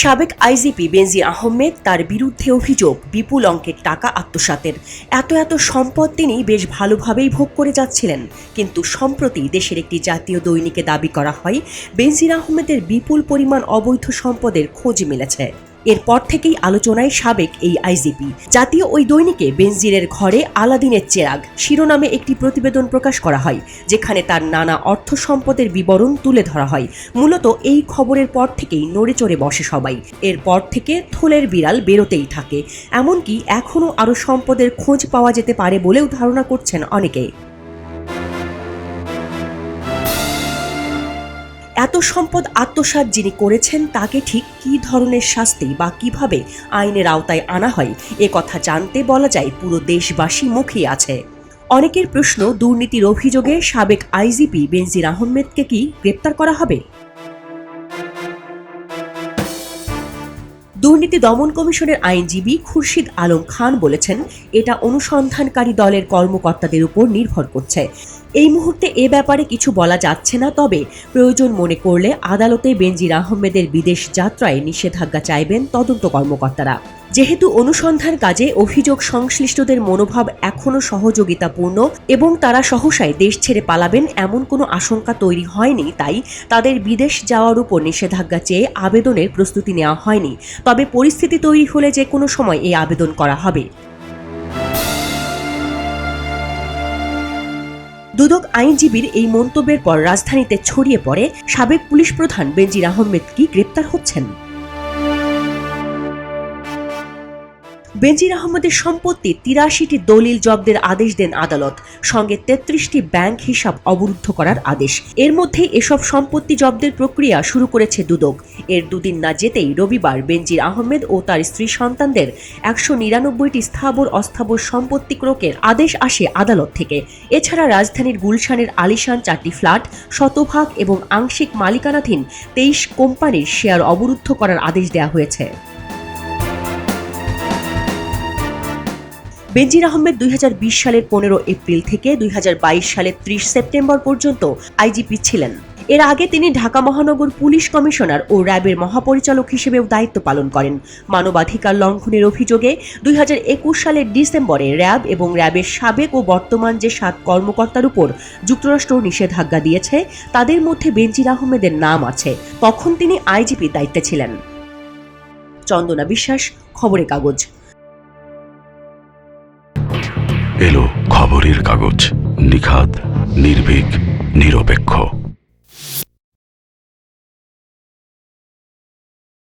সাবেক আইজিপি বেনজির আহমেদ তার বিরুদ্ধে অভিযোগ বিপুল অঙ্কের টাকা আত্মসাতের। এত সম্পদ তিনি বেশ ভালোভাবেই ভোগ করে যাচ্ছিলেন, কিন্তু সম্প্রতি দেশের একটি জাতীয় দৈনিকে দাবি করা হয় বেনজির আহমেদের বিপুল পরিমাণ অবৈধ সম্পদের খোঁজ মিলেছে। এরপর থেকেই আলোচনায় সাবেক এই আইজিপি। জাতীয় ওই দৈনিকে বেনজিরের ঘরে আলাদিনের চেরাগ শিরোনামে একটি প্রতিবেদন প্রকাশ করা হয়, যেখানে তার নানা অর্থ সম্পদের বিবরণ তুলে ধরা হয়। মূলত এই খবরের পর থেকেই নড়েচড়ে বসে সবাই। এরপর থেকে থলের বিড়াল বেরোতেই থাকে, এমনকি এখনও আরও সম্পদের খোঁজ পাওয়া যেতে পারে বলেও ধারণা করছেন অনেকে। এত সম্পদ আত্মসাৎ যিনি করেছেন তাকে ঠিক কী ধরনের শাস্তি বা কিভাবে আইনের আওতায় আনা হয়, এ কথা জানতে বলা যায় পুরো দেশবাসী মুখিয়ে আছে। অনেকের প্রশ্ন, দুর্নীতির অভিযোগে সাবেক আইজিপি বেনজির আহমেদকে কি গ্রেপ্তার করা হবে? দুর্নীতি দমন কমিশনের আইনজীবী খুরশিদ আলম খান বলেছেন, এটা অনুসন্ধানকারী দলের কর্মকর্তাদের উপর নির্ভর করছে। এই মুহূর্তে এ ব্যাপারে কিছু বলা যাচ্ছে না, তবে প্রয়োজন মনে করলে আদালতে বেনজির আহমেদের বিদেশ যাত্রায় নিষেধাজ্ঞা চাইবেন তদন্ত কর্মকর্তারা। যেহেতু অনুসন্ধান কাজে অভিযোগ সংশ্লিষ্টদের মনোভাব এখনও সহযোগিতাপূর্ণ এবং তারা সহসায় দেশ ছেড়ে পালাবেন এমন কোনো আশঙ্কা তৈরি হয়নি, তাই তাদের বিদেশ যাওয়ার উপর নিষেধাজ্ঞা চেয়ে আবেদনের প্রস্তুতি নেওয়া হয়নি। তবে পরিস্থিতি তৈরি হলে যে কোনো সময় এই আবেদন করা হবে। দুদক আইনজীবীর এই মন্তব্যের পর রাজধানীতে ছড়িয়ে পড়ে সাবেক পুলিশ প্রধান বেনজির আহমেদ কি গ্রেপ্তার হচ্ছেন। বেনজির আহমেদের সম্পত্তি ৮৩টি দলিল জব্দের আদেশ দেন আদালত, সঙ্গে ৩৩টি ব্যাংক হিসাব অবরুদ্ধ করার আদেশ। এর মধ্যে এসব সম্পত্তি জব্দের প্রক্রিয়া শুরু করেছে দুদক। এর দুদিন না যেতেই রবিবার বেনজির আহমেদ ও তার স্ত্রী সন্তানদের ১৯৯টি স্থাবর অস্থাবর সম্পত্তি ক্রোকের আদেশ আসে আদালত থেকে। এছাড়া রাজধানীর গুলশানের আলিশান ৪টি ফ্ল্যাট, শতভাগ এবং আংশিক মালিকানাধীন ২৩ কোম্পানির শেয়ার অবরুদ্ধ করার আদেশ দেওয়া হয়েছে। বেনজির আহমেদ ২০২০ সালের ১৫ এপ্রিল থেকে ২০২২ সালের ৩০ সেপ্টেম্বর পর্যন্ত আইজিপি ছিলেন। এর আগে তিনি ঢাকা মহানগর পুলিশ কমিশনার ও র্যাবের মহাপরিচালক হিসেবেও দায়িত্ব পালন করেন। মানবাধিকার লঙ্ঘনের অভিযোগে ২০২১ সালের ডিসেম্বরে র্যাব এবং র্যাবের সাবেক ও বর্তমান যে ৭ কর্মকর্তার উপর যুক্তরাষ্ট্র নিষেধাজ্ঞা দিয়েছে, তাদের মধ্যে বেনজির আহমেদের নাম আছে। তখন তিনি আইজিপির দায়িত্বে ছিলেন। চন্দনা বিশ্বাস, খবরের কাগজ। এলো খবরের কাগজ, নিখাত, নির্ভীক, নিরপেক্ষ।